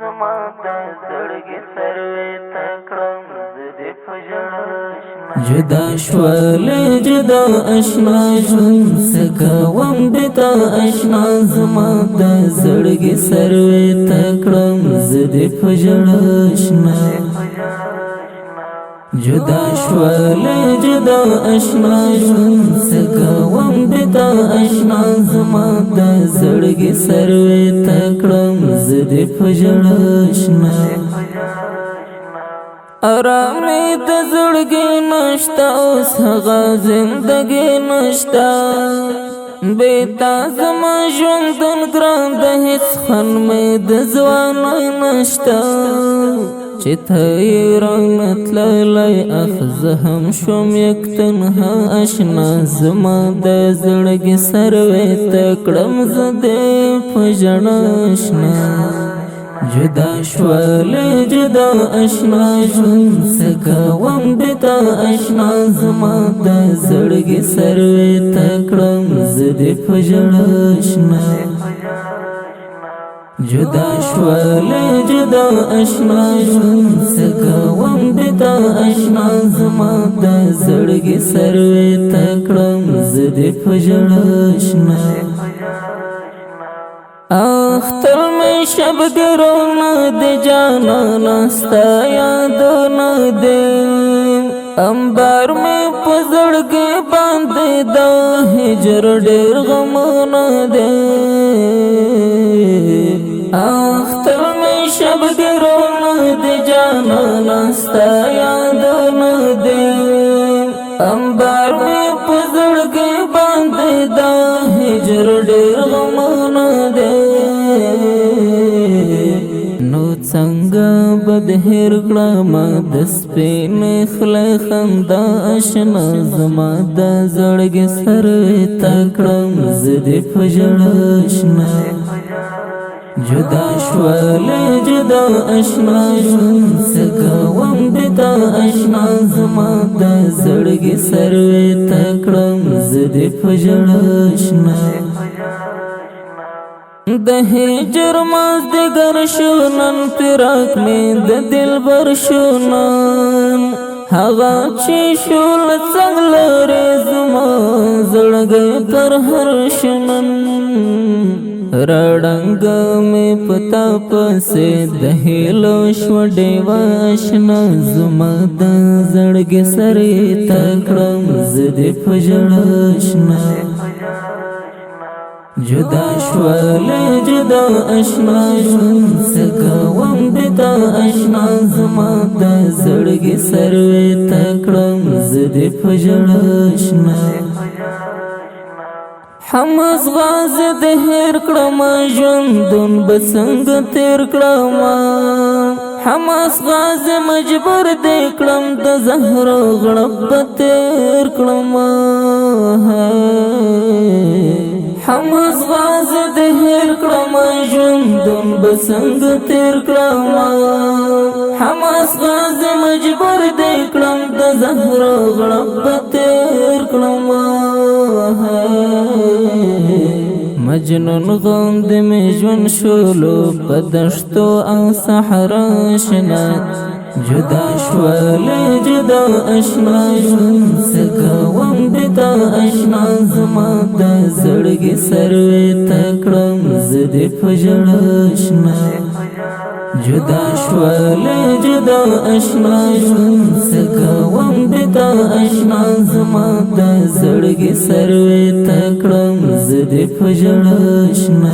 زما د زړګي سروي تکړم زدي فجرشنا جدا شوال جدا اشنا ژوند سکوم بتا اشنا زما د زړګي سروي تکړم زدي فجرشنا جدا شوال جدا اشنا ژوند سکوم بتا اشنا زما د زړګي سروي تکړم زدي فجرشنا آرامی د زړګي نشتا اوس هغه زندګي نشتا بیتا زما ژوندون ګران د هیڅ خن مې د ځوانۍ نشتا چې ته یې رانه تللی اخ زه هم شوم یک تنها اشنا زما د زړګي سروي ته کړم زه دې په ژړا اشنا جدا شوال جدا اشنا ژوند سکوم بتا اشنا زما د زړګي سروي ته کړم زه دې په ژړا اشنا جدا شوال جدا اشنا ژوند سکوم بتا اشنا زما د زړګي سروي ته کړم زه دې په ژړا اشنا اختر میں شبگرونه دی جانانا ستا یادونه دی انبار میں پزړګي باندې د هجر ډېر غمونه دی اختر میں شبگرونه دی جانانا ستا یادونه دی انبار میں پزړګي باندې د هجر ډېر غمونه دی نو څنګه بدهر کړم د سپین خله خندا اشنا زما د زړګي سروي ته کړم زه دې په ژړا اشنا جدا شوال جدا اشنا ژوند سکوم بتا اشنا زما د زړګي سروي ته کړم زه دې په ژړا اشنا د هجر مازدیګر شو نن فراق مې د دلبر شو نن هغه چې شو له څنګ لرې زما زړګی پر هر شنن رړنګ مې پتا پسې د هیلو شو ډېوه اشنا زما د زړګي سروي ته کړم زه دې په ژړا اشنا جدا شوال جدا اشنا ژوند سکوم بتا اشنا زما د زړګي سروي ته کړم زه دې په ژړا اشنا حماس غاز د هیر کړم ژوندون بسنګ تیر کړم حماس غاز مجبور دې کړم د زهر غړپ تیر کړم حماس غاز د هیر کړم ژوندون بسنګ تیر کړم حماس غاز مجبور دې کړم د زهر غړپ تیر کړم مجنون غوند می ژوند شولو په دشتو او صحرا شنا جدا شوال جدا اشنا ژوند سکوم بتا اشنا زما د زړګي سروي ته کړم زه دې په ژړا اشنا جدا شوال جدا اشنا ژوند سکوم بتا اشنا زما د زړګي سروي ته کړم زه دې په ژړا اشنا